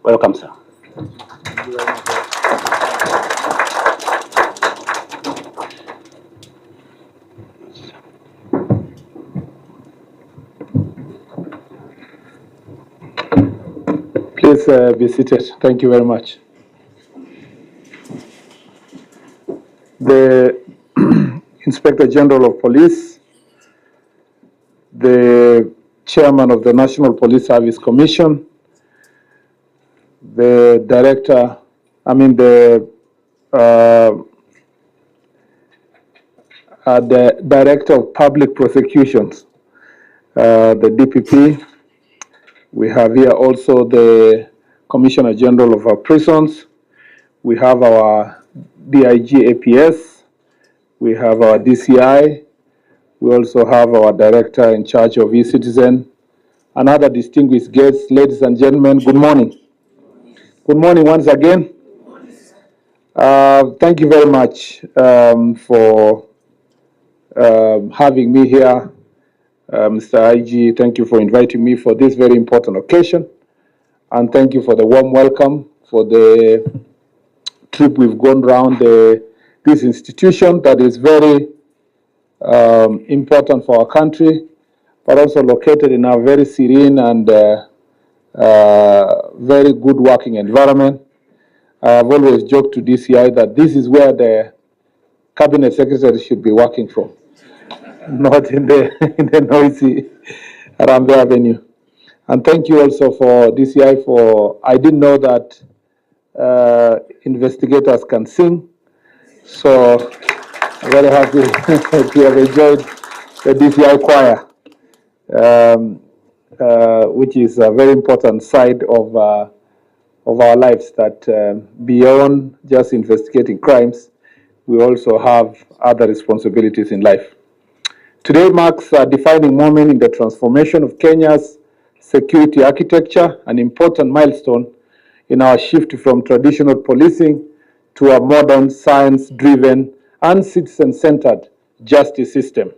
Welcome, sir. Please be seated. Thank you very much. The Inspector General of Police, the Chairman of the National Police Service Commission, the Director, the Director of Public Prosecutions, the DPP. We have here also the Commissioner General of our prisons. We have our DIG APS. We have our DCI. We also have our Director in charge of e-citizen and other distinguished guests. Ladies and gentlemen, good morning. Good morning once again. Thank you very much for having me here. Mr. IG, thank you for inviting me for this very important occasion. And thank you for the warm welcome for the trip we've gone around this institution that is very important for our country, but also located in a very serene and very good working environment. I've always joked to DCI that this is where the cabinet secretary should be working from, not in the noisy Arambe Avenue. And thank you also for DCI I didn't know that investigators can sing. So I'm very happy to have enjoyed the DCI choir, which is a very important side of our lives, that beyond just investigating crimes, we also have other responsibilities in life. Today marks a defining moment in the transformation of Kenya's security architecture, an important milestone in our shift from traditional policing to a modern, science-driven and citizen-centered justice system.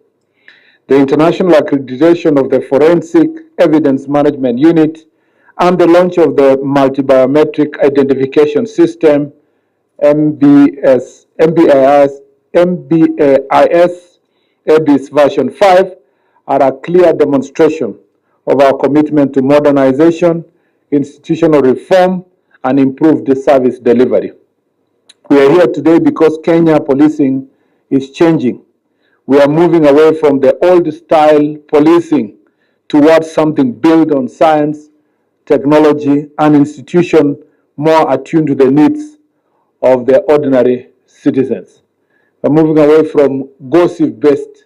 The international accreditation of the Forensic Evidence Management Unit and the launch of the Multi-Biometric Identification System, MBIS version 5, are a clear demonstration of our commitment to modernization, institutional reform, and improved service delivery. We are here today because Kenya policing is changing. We are moving away from the old style policing towards something built on science, technology, and institution more attuned to the needs of the ordinary citizens. We're moving away from gossip-based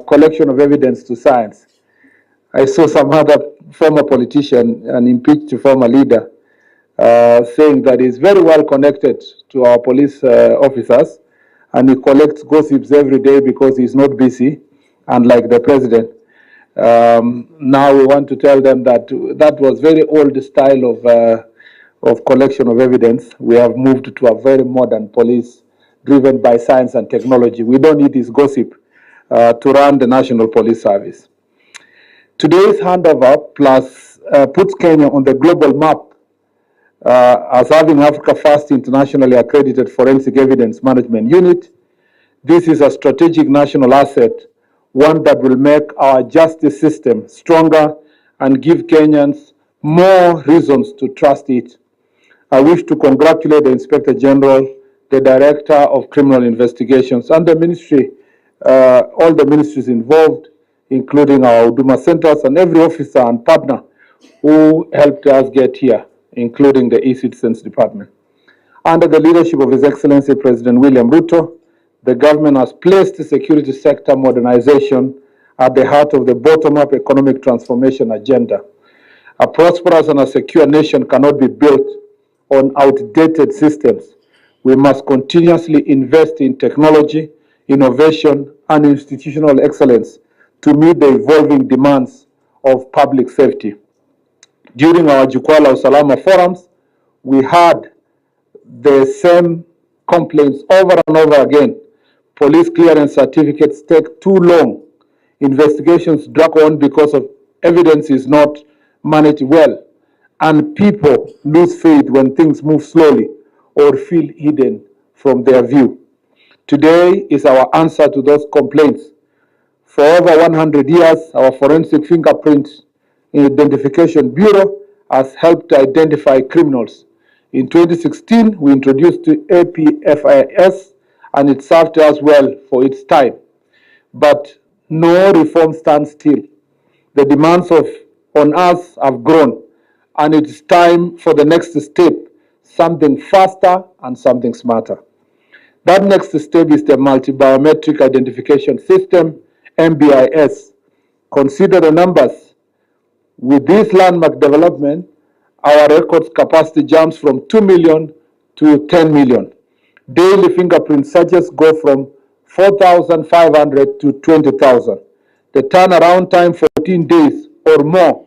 collection of evidence to science. I saw some other former politician, an impeached former leader, saying that he's very well connected to our police officers, and he collects gossips every day because he's not busy, unlike the president. Now we want to tell them that that was very old style of collection of evidence. We have moved to a very modern police driven by science and technology. We don't need this gossip to run the National Police Service. Today's handover puts Kenya on the global map as having Africa's first internationally accredited forensic evidence management unit. This is a strategic national asset, one that will make our justice system stronger and give Kenyans more reasons to trust it. I wish to congratulate the Inspector General, the Director of Criminal Investigations, and the ministry, all the ministries involved, including our Huduma centers and every officer and partner who helped us get here, including the e-citizens department. Under the leadership of His Excellency President William Ruto, the government has placed the security sector modernization at the heart of the bottom-up economic transformation agenda. A prosperous and a secure nation cannot be built on outdated systems. We must continuously invest in technology, innovation, and institutional excellence to meet the evolving demands of public safety. During our Jukwaa la Usalama forums, we had the same complaints over and over again. Police clearance certificates take too long. Investigations drag on because of evidence is not managed well. and people lose faith when things move slowly or feel hidden from their view. Today is our answer to those complaints. For over 100 years, our Forensic Fingerprint Identification Bureau has helped to identify criminals. In 2016, we introduced the APFIS, and it served us well for its time. But no reform stands still. The demands on us have grown, and it's time for the next step, something faster and something smarter. That next step is the multi-biometric identification system, MBIS. Consider the numbers. With this landmark development, our records capacity jumps from 2 million to 10 million. Daily fingerprint searches go from 4,500 to 20,000. The turnaround time, 14 days or more,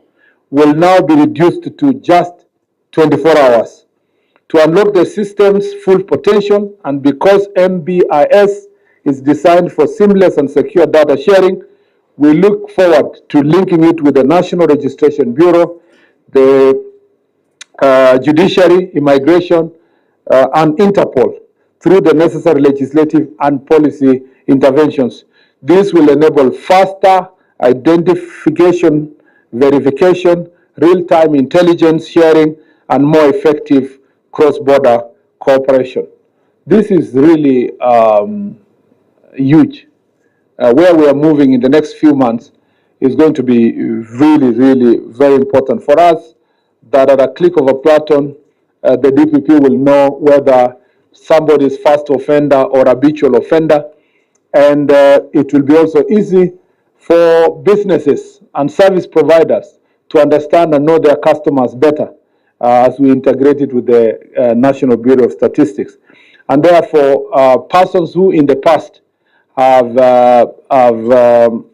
will now be reduced to just 24 hours. To unlock the system's full potential, and because MBIS is designed for seamless and secure data sharing, we look forward to linking it with the National Registration Bureau, the Judiciary, Immigration, and Interpol through the necessary legislative and policy interventions. This will enable faster identification, verification, real-time intelligence sharing, and more effective cross-border cooperation. This is really huge. Where we are moving in the next few months is going to be really, really very important for us, that at a click of a button, the DPP will know whether somebody is first offender or habitual offender. And it will be also easy for businesses and service providers to understand and know their customers better as we integrate it with the National Bureau of Statistics. And therefore, persons who in the past have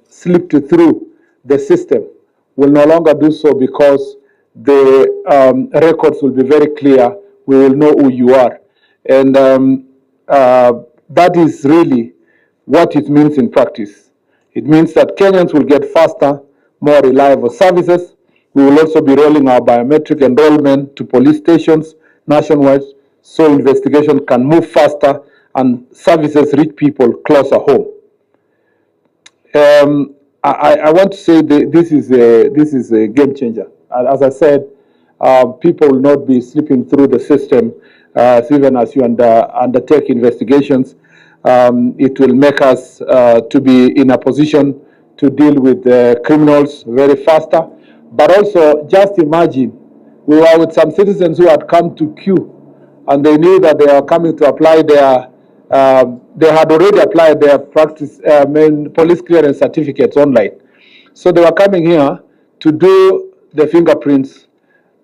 slipped through the system will no longer do so, because the records will be very clear. We will know who you are. And that is really what it means in practice. It means that Kenyans will get faster, more reliable services. We will also be rolling our biometric enrollment to police stations nationwide, so investigation can move faster and services reach people closer home. I want to say that this is a game changer. As I said, people will not be slipping through the system even as you undertake investigations. It will make us to be in a position to deal with criminals very faster. But also, just imagine, we were with some citizens who had come to queue, and they knew that they were coming to apply their, they had already applied their police clearance certificates online. So they were coming here to do the fingerprints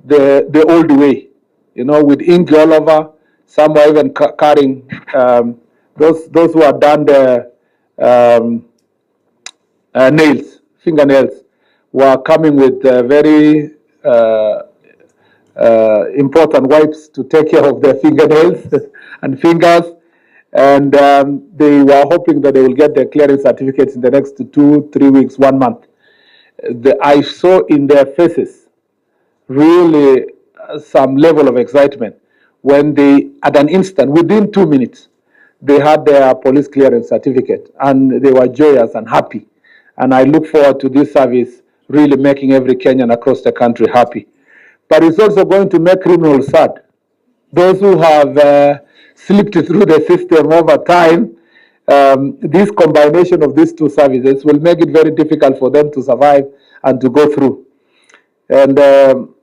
the old way, with ink all over. Some were even carrying, those who had done the fingernails, were coming with very important wipes to take care of their fingernails and fingers. And they were hoping that they will get their clearance certificates in the next 2-3 weeks, 1 month. I saw in their faces really some level of excitement when they, at an instant, within 2 minutes, they had their police clearance certificate, and they were joyous and happy. And I look forward to this service really making every Kenyan across the country happy. But it's also going to make criminals sad. Those who have slipped through the system over time, this combination of these two services will make it very difficult for them to survive and to go through. And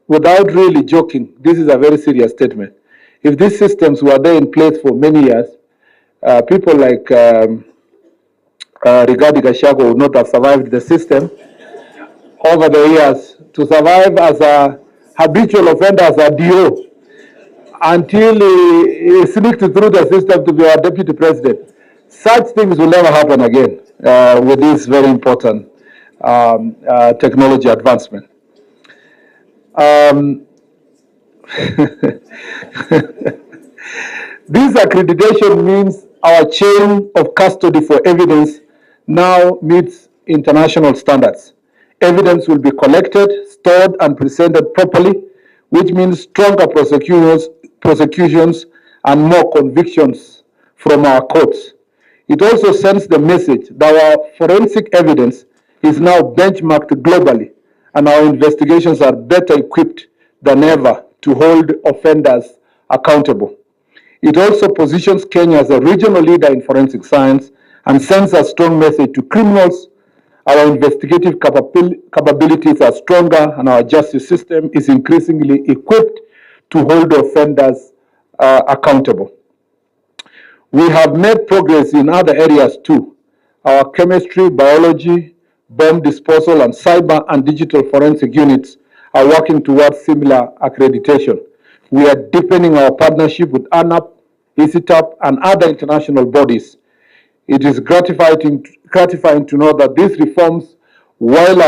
without really joking, this is a very serious statement. If these systems were there in place for many years, people like regarding Gachagua would not have survived the system over the years. To survive as a habitual offender, as a DO, until he sneaked through the system to be our deputy president. Such things will never happen again with this very important technology advancement. This accreditation means our chain of custody for evidence now meets international standards. Evidence will be collected, stored, and presented properly which means stronger prosecutions and more convictions from our courts. It also sends the message that our forensic evidence is now benchmarked globally, and our investigations are better equipped than ever to hold offenders accountable. It also positions Kenya as a regional leader in forensic science and sends a strong message to criminals. Our investigative capabilities are stronger, and our justice system is increasingly equipped to hold offenders accountable. We have made progress in other areas too. Our chemistry, biology, bomb disposal, and cyber and digital forensic units are working towards similar accreditation. We are deepening our partnership with ANAP, ICITAP, and other international bodies. It is gratifying to know that these reforms, while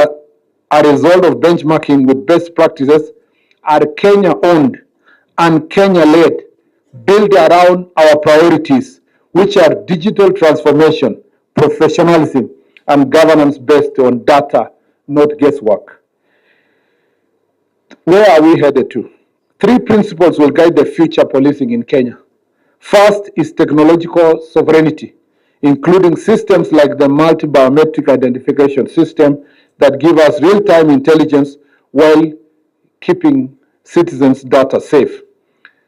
a result of benchmarking with best practices, are Kenya-owned and Kenya-led, built around our priorities, which are digital transformation, professionalism, and governance based on data, not guesswork. Where are we headed to? 3 principles will guide the future policing in Kenya. First is technological sovereignty, including systems like the multi-biometric identification system that give us real-time intelligence while keeping citizens' data safe.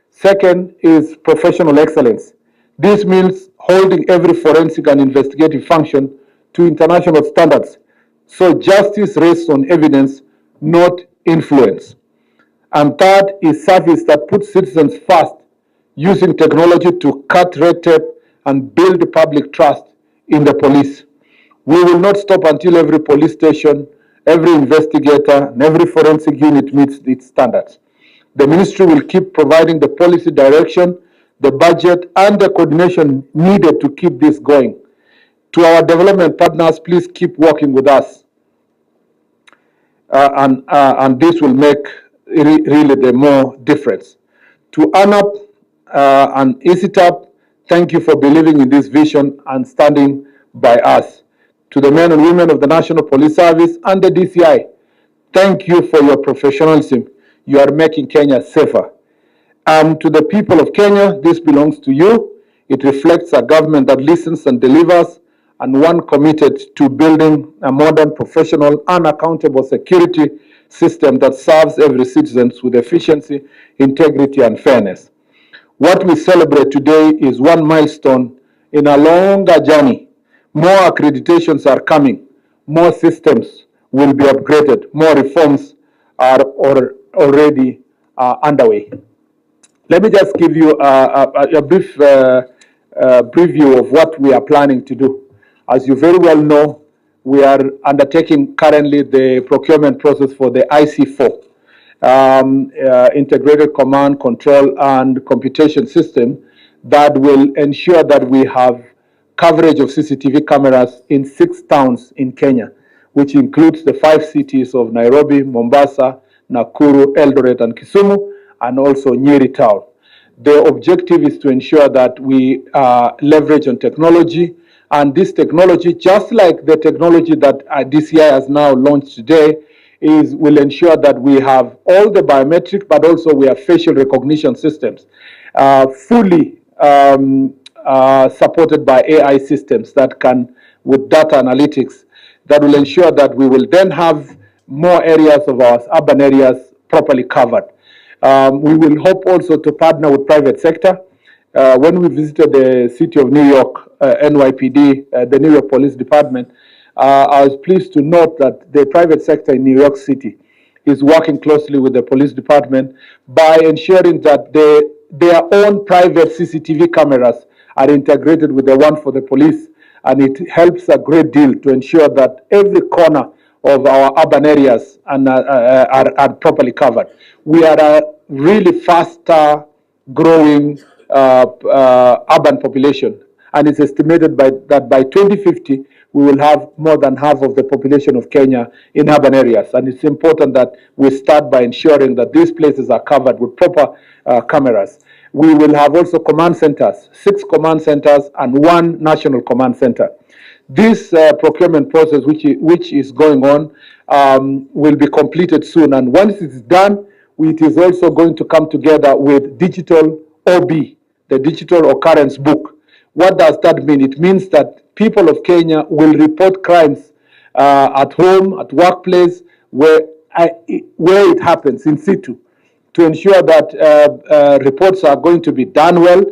Second is professional excellence. This means holding every forensic and investigative function to international standards, so justice rests on evidence, not influence. And third is service that puts citizens first, using technology to cut red tape and build public trust in the police. We will not stop until every police station, every investigator, and every forensic unit meets its standards. The ministry will keep providing the policy direction, the budget, and the coordination needed to keep this going. To our development partners, please keep working with us. And this will make really the more difference. To ANAP and ICITAP, thank you for believing in this vision and standing by us. To the men and women of the National Police Service and the DCI, thank you for your professionalism. You are making Kenya safer. And to the people of Kenya, this belongs to you. It reflects a government that listens and delivers, and one committed to building a modern, professional, and accountable security system that serves every citizen with efficiency, integrity, and fairness. What we celebrate today is one milestone in a longer journey. More accreditations are coming. More systems will be upgraded. More reforms are already underway. Let me just give you a brief preview of what we are planning to do. As you very well know, we are undertaking currently the procurement process for the IC4, Integrated Command, Control, and Computation System that will ensure that we have coverage of CCTV cameras in 6 towns in Kenya, which includes the 5 cities of Nairobi, Mombasa, Nakuru, Eldoret, and Kisumu, and also Nyeri town. The objective is to ensure that we leverage on technology, and this technology, just like the technology that DCI has now launched today, will ensure that we have all the biometric, but also we have facial recognition systems fully supported by AI systems that can, with data analytics, that will ensure that we will then have more areas of our urban areas properly covered. We will hope also to partner with private sector. When we visited the city of New York, NYPD, the New York Police Department, I was pleased to note that the private sector in New York City is working closely with the police department by ensuring that their own private CCTV cameras are integrated with the one for the police, and it helps a great deal to ensure that every corner of our urban areas are properly covered. We are a really faster growing urban population, and it's estimated that by 2050 we will have more than half of the population of Kenya in urban areas, and it's important that we start by ensuring that these places are covered with proper cameras. We will have also command centers, 6 command centers and 1 national command center. This procurement process, which is going on, will be completed soon, and once it's done, it is also going to come together with digital OB, the digital occurrence book. What does that mean? It means that people of Kenya will report crimes at home, at workplace, where it happens in situ, to ensure that reports are going to be done well,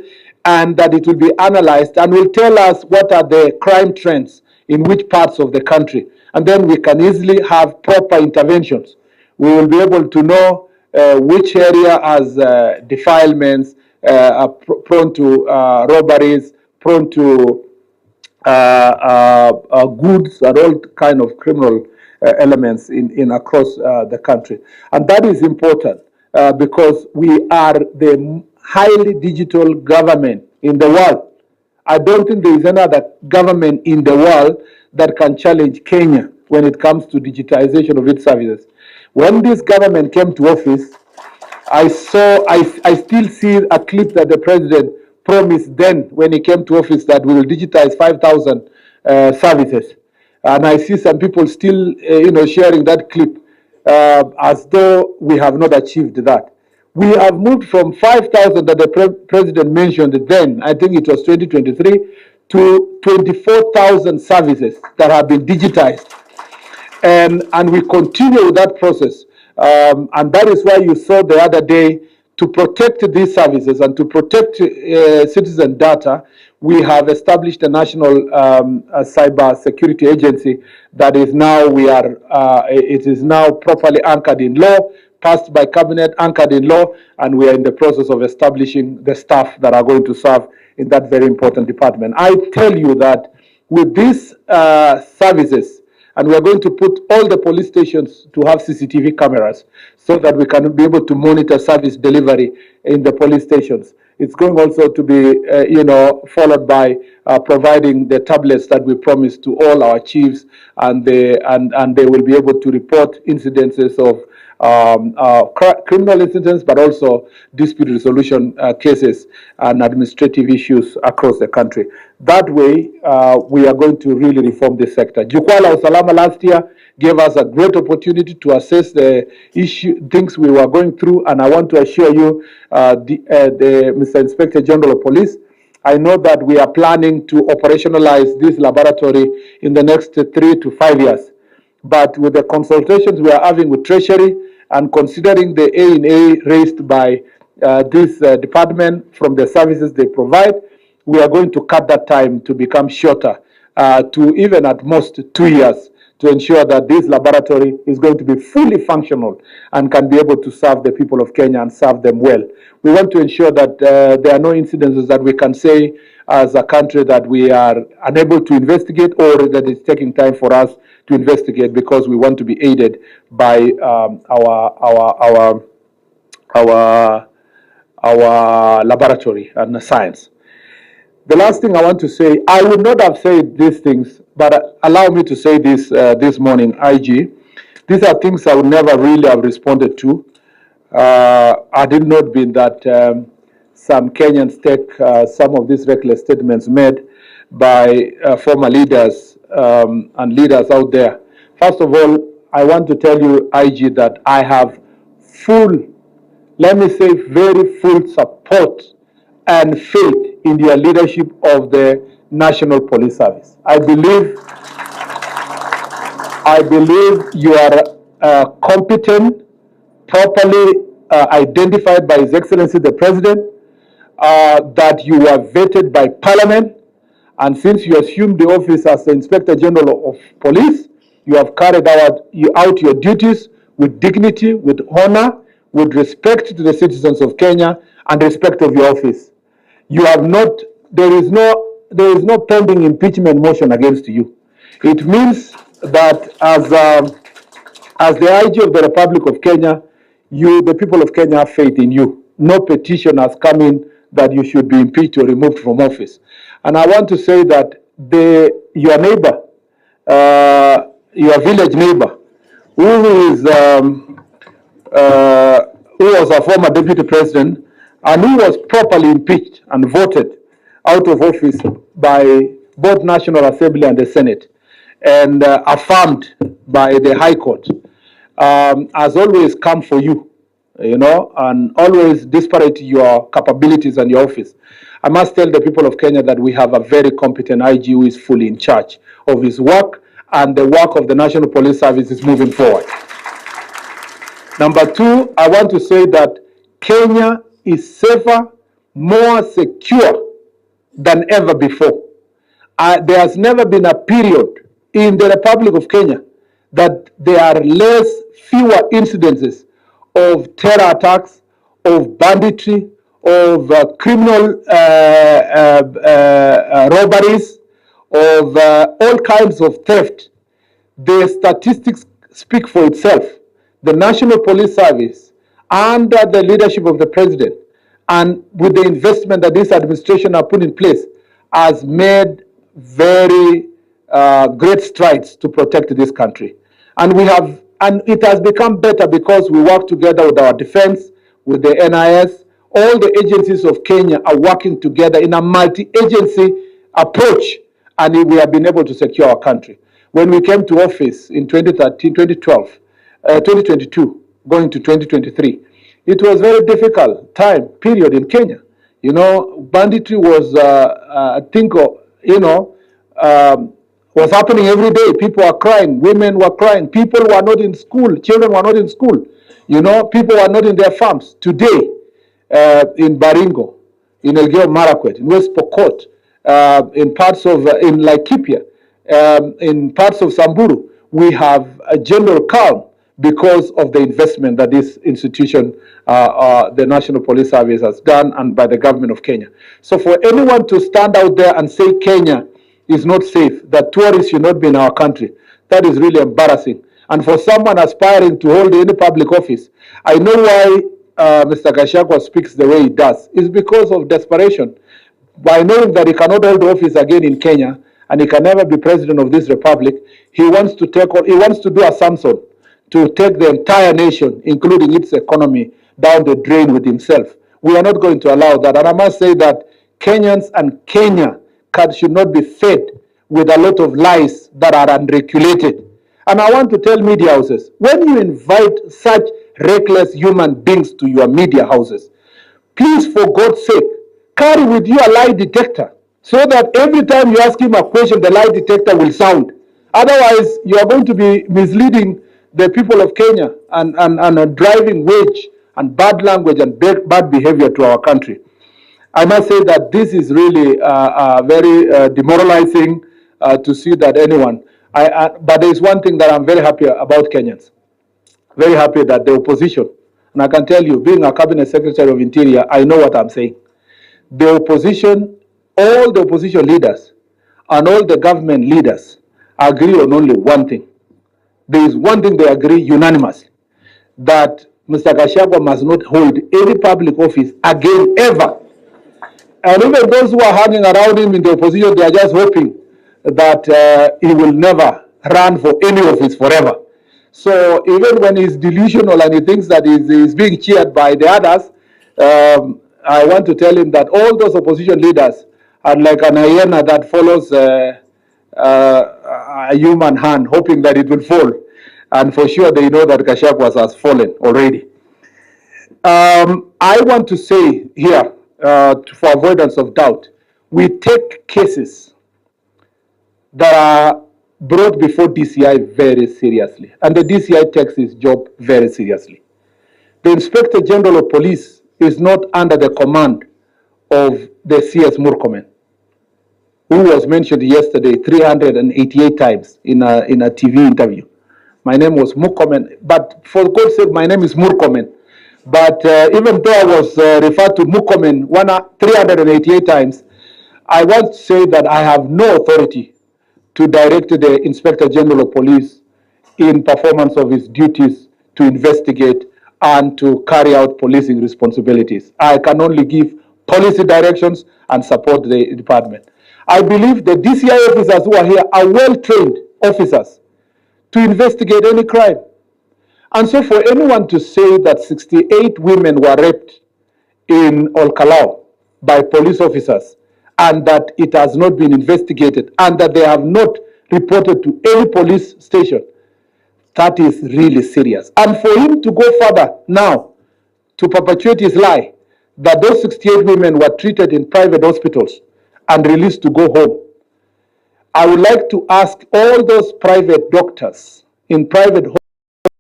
and that it will be analyzed and will tell us what are the crime trends in which parts of the country. And then we can easily have proper interventions. We will be able to know which area has defilements, are prone to robberies, prone to goods and all kind of criminal elements in across the country. And that is important because we are the highly digital government in the world. I don't think there is another government in the world that can challenge Kenya when it comes to digitization of its services. When this government came to office, I still see a clip that the president promised then when he came to office that we will digitize 5,000 services. And I see some people still, sharing that clip as though we have not achieved that. We have moved from 5,000 that the president mentioned then, I think it was 2023, to 24,000 services that have been digitized. And we continue with that process. And that is why you saw the other day, to protect these services and to protect citizen data, we have established a national cyber security agency that is now, it is now properly anchored in law, passed by cabinet, anchored in law, and we are in the process of establishing the staff that are going to serve in that very important department. I tell you that with these services, and we're going to put all the police stations to have CCTV cameras so that we can be able to monitor service delivery in the police stations. It's going also to be, followed by providing the tablets that we promised to all our chiefs, and they will be able to report incidences of criminal incidents, but also dispute resolution cases and administrative issues across the country. That way, we are going to really reform this sector. Jukwaa la Usalama last year gave us a great opportunity to assess the things we were going through, and I want to assure you, Mr. Inspector General of Police, I know that we are planning to operationalize this laboratory in the next 3 to 5 years. But with the consultations we are having with Treasury, and considering the A&A raised by this department from the services they provide, we are going to cut that time to become shorter, to even at most 2 years, to ensure that this laboratory is going to be fully functional and can be able to serve the people of Kenya and serve them well. We want to ensure that there are no incidences that we can say as a country that we are unable to investigate, or that it's taking time for us to investigate, because we want to be aided by our laboratory and science. The last thing I want to say, I would not have said these things, but allow me to say this this morning, IG. These are things I would never really have responded to. Had it not been that some Kenyans take some of these reckless statements made by former leaders and leaders out there. First of all, I want to tell you, IG, that I have full, let me say very full support and faith in your leadership of the National Police Service. I believe you are competent, properly identified by His Excellency the President, that you are vetted by Parliament, and since you assumed the office as the Inspector General of Police, you have carried out your duties with dignity, with honor, with respect to the citizens of Kenya, and respect of your office. You have not, there is no pending impeachment motion against you. It means that as the IG of the Republic of Kenya, the people of Kenya have faith in you. No petition has come in that you should be impeached or removed from office. And I want to say that your neighbor, your village neighbor, who was a former deputy president, and who was properly impeached and voted out of office by both National Assembly and the Senate, and affirmed by the High Court, has always come for you and always disparate your capabilities and your office. I must tell the people of Kenya that we have a very competent IG who is fully in charge of his work, and the work of the National Police Service is moving forward. Number two, I want to say that Kenya is safer, more secure than ever before. There has never been a period in the Republic of Kenya that there are fewer incidences of terror attacks, of banditry, of criminal robberies, of all kinds of theft. The statistics speak for itself. The National Police Service, under the leadership of the President, and with the investment that this administration has put in place, has made very great strides to protect this country. And it has become better because we work together with our defense, with the NIS. All the agencies of Kenya are working together in a multi-agency approach, and we have been able to secure our country. When we came to office in 2013, 2012, 2022, going to 2023, it was a very difficult period in Kenya. Banditry was, was happening every day. People were crying, women were crying, people were not in school, children were not in school. People were not in their farms. Today, in Baringo, in Elgeyo Marakwet, in West Pokot, in parts of, in Laikipia, in parts of Samburu, we have a general calm because of the investment that this institution, the National Police Service, has done, and by the government of Kenya. So for anyone to stand out there and say Kenya is not safe, that tourists should not be in our country, that is really embarrassing. And for someone aspiring to hold any public office, I know why Mr. Gachagua speaks the way he does. It's because of desperation. By knowing that he cannot hold office again in Kenya, and he can never be president of this republic, he wants to do a Samson, to take the entire nation, including its economy, down the drain with himself. We are not going to allow that. And I must say that Kenyans and Kenya should not be fed with a lot of lies that are unregulated. And I want to tell media houses, when you invite such reckless human beings to your media houses, please, for God's sake, carry with you a lie detector, so that every time you ask him a question, the lie detector will sound. Otherwise, you are going to be misleading the people of Kenya and driving wage and bad language and bad behavior to our country. I must say that this is really very demoralizing to see that anyone. But there is one thing that I'm very happy about Kenyans. Very happy that the opposition, and I can tell you, being a cabinet secretary of Interior, I know what I'm saying. The opposition, all the opposition leaders and all the government leaders agree on only one thing. There is one thing they agree unanimously, that Mr. Gachagua must not hold any public office again, ever. And even those who are hanging around him in the opposition, they are just hoping that he will never run for any office forever. So even when he's delusional and he thinks that he's being cheered by the others, I want to tell him that all those opposition leaders are like an hyena that follows a human hand, hoping that it will fall. And for sure, they know that Gachagua has fallen already. I want to say here, for avoidance of doubt, we take cases that are brought before DCI very seriously. And the DCI takes his job very seriously. The Inspector General of Police is not under the command of the CS Murkomen, who was mentioned yesterday 388 times in a TV interview. My name was Murkomen, but for God's sake, my name is Murkomen. But even though I was referred to Murkomen 388 times, I want to say that I have no authority to direct the Inspector General of Police in performance of his duties to investigate and to carry out policing responsibilities. I can only give policy directions and support the department. I believe the DCI officers who are here are well-trained officers to investigate any crime. And so for anyone to say that 68 women were raped in Olkalau by police officers and that it has not been investigated and that they have not reported to any police station, that is really serious. And for him to go further now to perpetuate his lie that those 68 women were treated in private hospitals and released to go home. I would like to ask all those private doctors in private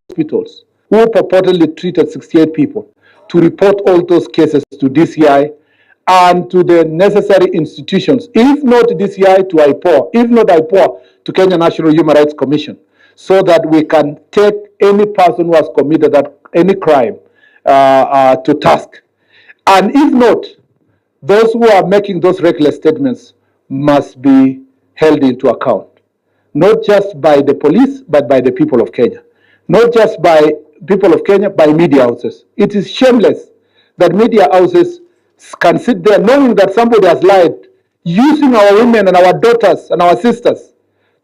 hospitals who purportedly treated 68 people to report all those cases to DCI and to the necessary institutions, if not DCI to IPOA, if not IPOA to Kenya National Human Rights Commission, so that we can take any person who has committed any crime to task. And if not, those who are making those reckless statements must be held into account, not just by the police, but by the people of Kenya. Not just by people of Kenya, by media houses. It is shameless that media houses can sit there knowing that somebody has lied, using our women and our daughters and our sisters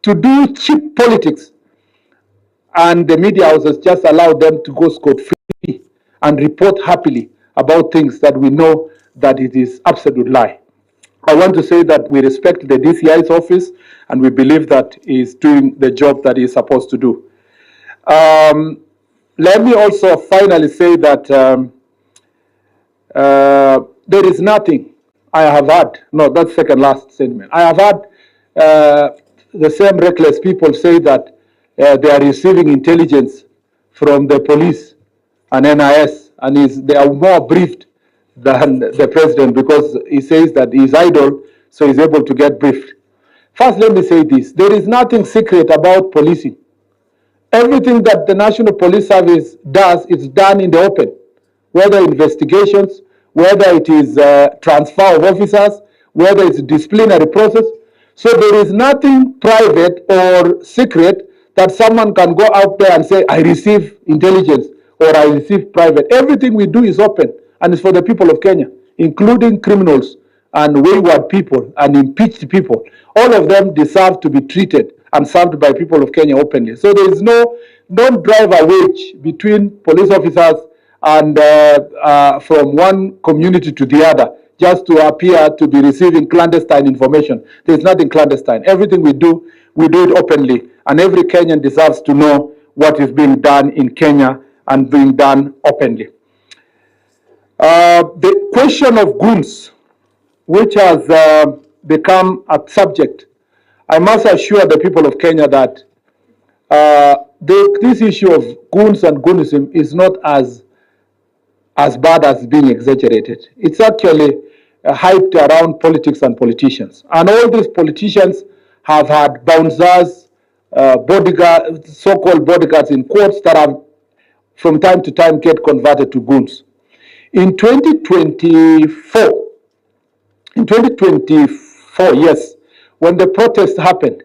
to do cheap politics, and the media houses just allow them to go scot-free and report happily about things that we know that it is absolute lie. I want to say that we respect the DCI's office and we believe that he is doing the job that he is supposed to do. Let me also finally say that there is nothing I have had, no, that's second last statement. I have had the same reckless people say that they are receiving intelligence from the police and NIS, and they are more briefed than the president because he says that he's idle, so he's able to get briefed. First, let me say this. There is nothing secret about policing. Everything that the National Police Service does is done in the open, whether investigations, whether it is transfer of officers, whether it's disciplinary process. So there is nothing private or secret that someone can go out there and say, I receive intelligence or I receive private. Everything we do is open and it's for the people of Kenya, including criminals and wayward people and impeached people. All of them deserve to be treated and served by people of Kenya openly. So there is don't drive a wedge between police officers and from one community to the other just to appear to be receiving clandestine information. There is nothing clandestine. Everything we do it openly, and every Kenyan deserves to know what is being done in Kenya and being done openly. The question of goons, which has become a subject, I must assure the people of Kenya that this issue of goons and Goonism is not as bad as being exaggerated. It's actually hyped around politics and politicians. And all these politicians have had bouncers, bodyguards, so-called bodyguards in quotes, that have from time to time get converted to goons. In 2024, yes, when the protest happened,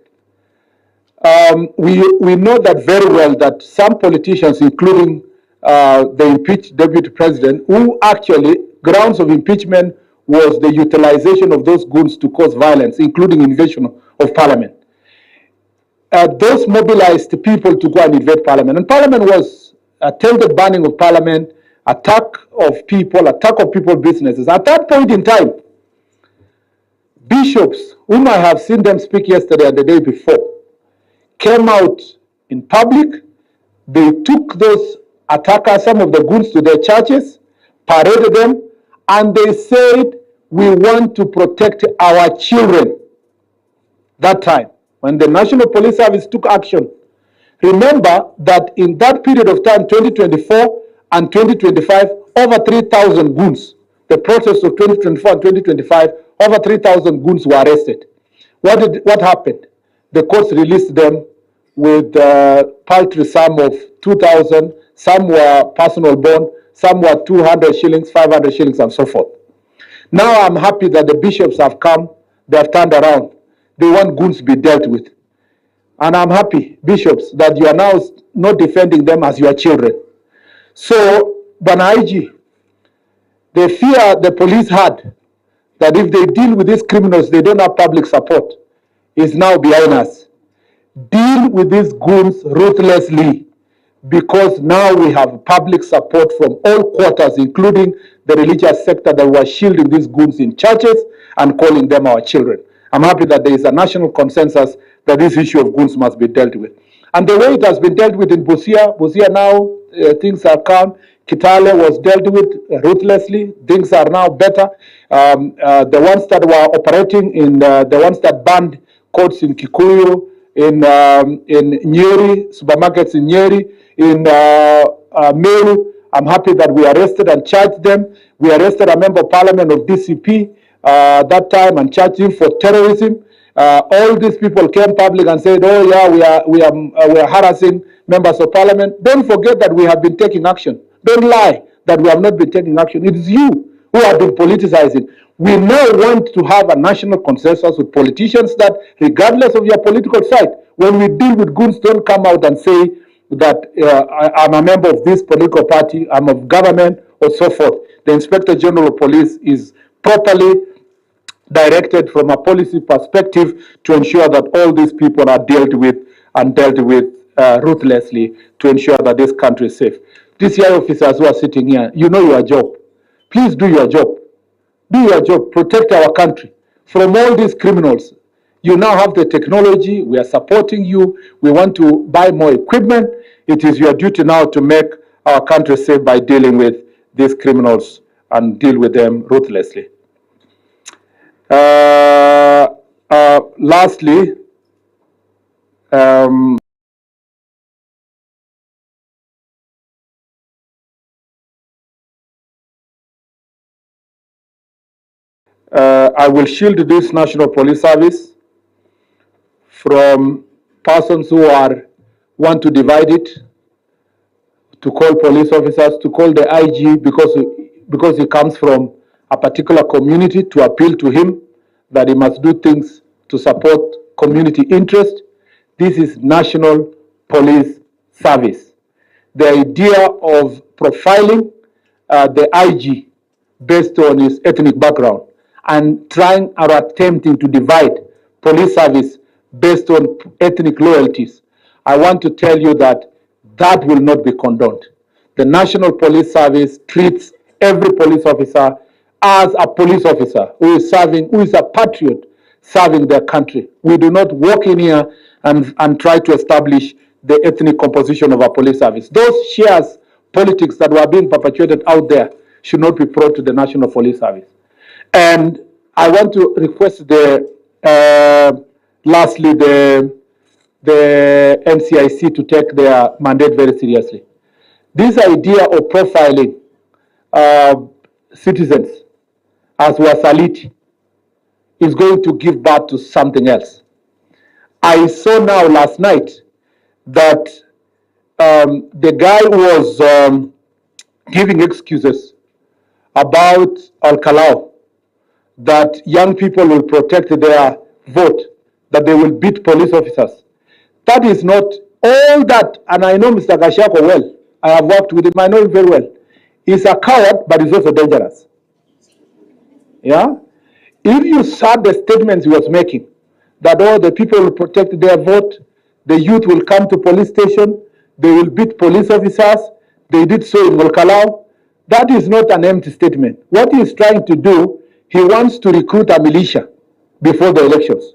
we know that very well that some politicians, including the impeached deputy president, who actually grounds of impeachment was the utilization of those goons to cause violence, including invasion of parliament. Those mobilized people to go and invade parliament. And parliament was attempted burning of parliament, attack of people businesses. At that point in time, bishops, whom I have seen them speak yesterday and the day before, came out in public. They took those attackers, some of the goons, to their churches, paraded them, and they said, we want to protect our children. That time, when the National Police Service took action, remember that in that period of time, 2024 and 2025, over 3,000 goons, the process of 2024 and 2025, over 3,000 goons were arrested. What happened? The courts released them with a paltry sum of 2,000. Some were personal bond, some were 200 shillings, 500 shillings, and so forth. Now I'm happy that the bishops have come, they have turned around. They want goons to be dealt with. And I'm happy, bishops, that you are now not defending them as your children. So, Bwana IG, the fear the police had that if they deal with these criminals, they don't have public support, is now behind us. Deal with these goons ruthlessly, because now we have public support from all quarters, including the religious sector that were shielding these goons in churches and calling them our children. I'm happy that there is a national consensus that this issue of goons must be dealt with. And the way it has been dealt with in Busia now, things are calm. Kitale was dealt with ruthlessly. Things are now better. The ones that were operating in the ones that banned courts in Kikuyu, in Nyeri, supermarkets in Nyeri, in Meru, I'm happy that we arrested and charged them. We arrested a member of parliament of DCP that time and charged him for terrorism. All these people came public and said, "Oh yeah, we are harassing members of parliament." Don't forget that we have been taking action. Don't lie that we have not been taking action. It is you who have been politicizing. We now want to have a national consensus with politicians that, regardless of your political side, when we deal with goons, don't come out and say that I'm a member of this political party, I'm of government, or so forth. The Inspector General of Police is properly directed from a policy perspective to ensure that all these people are dealt with and dealt with ruthlessly to ensure that this country is safe. DCI officers who are sitting here, you know your job. Please do your job. Do your job. Protect our country from all these criminals. You now have the technology. We are supporting you. We want to buy more equipment. It is your duty now to make our country safe by dealing with these criminals and deal with them ruthlessly. Lastly, I will shield this National Police Service from persons who want to divide it, to call police officers, to call the IG because he comes from a particular community, to appeal to him that he must do things to support community interest. This is National Police Service. The idea of profiling the IG based on his ethnic background and trying or attempting to divide police service based on ethnic loyalties, I want to tell you that that will not be condoned. The National Police Service treats every police officer as a police officer who is a patriot serving their country. We do not walk in here and try to establish the ethnic composition of our police service. Those shares politics that were being perpetuated out there should not be brought to the National Police Service. And I want to request lastly, the NCIC to take their mandate very seriously. This idea of profiling citizens as Wasaliti is going to give birth to something else. I saw now last night that the guy was giving excuses about Al-Kalau, that young people will protect their vote, that they will beat police officers. That is not all that, and I know Mr. Gachagua well. I have worked with him, I know him very well. He's a coward, but he's also dangerous. Yeah? If you saw the statements he was making, that all the people will protect their vote, the youth will come to police station, they will beat police officers, they did so in Volcalau, that is not an empty statement. What he is trying to do, he wants to recruit a militia before the elections,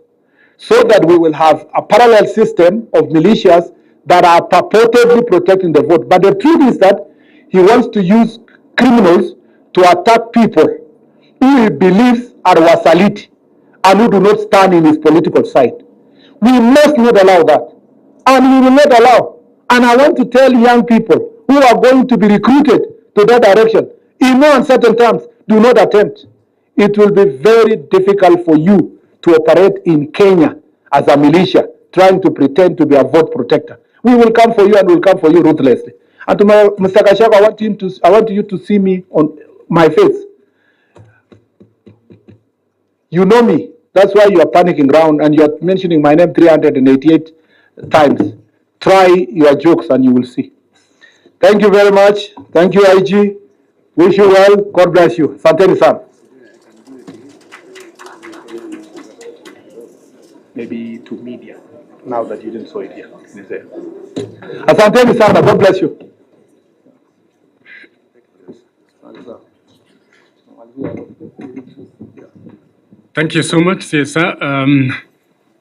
so that we will have a parallel system of militias that are purportedly protecting the vote. But the truth is that he wants to use criminals to attack people who he believes are Wasaliti and who do not stand in his political side. We must not allow that. And we will not allow. And I want to tell young people who are going to be recruited to that direction, in no uncertain terms, do not attempt. It will be very difficult for you to operate in Kenya as a militia, trying to pretend to be a vote protector. We will come for you and we will come for you ruthlessly. And to Mr. Gachagua, I want you to see me on my face. You know me. That's why you are panicking around and you are mentioning my name 388 times. Try your jokes and you will see. Thank you very much. Thank you, IG. Wish you well. God bless you. Asanteni sana. Maybe to media, now that you didn't saw it here. Asanteni sana. God bless you. Thank you so much, sir.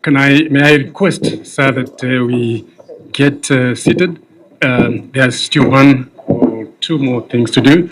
May I request, sir, that we get seated? There's still 1 or two more things to do.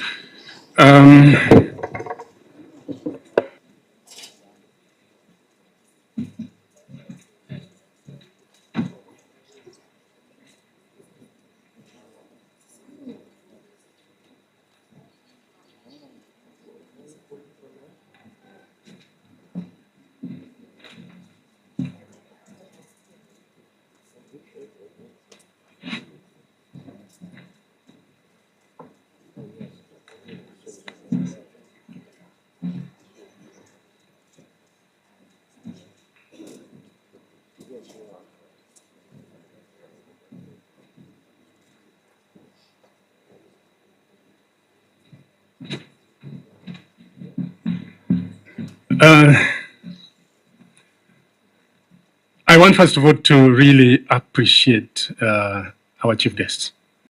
I want, first of all, to really appreciate our chief guests.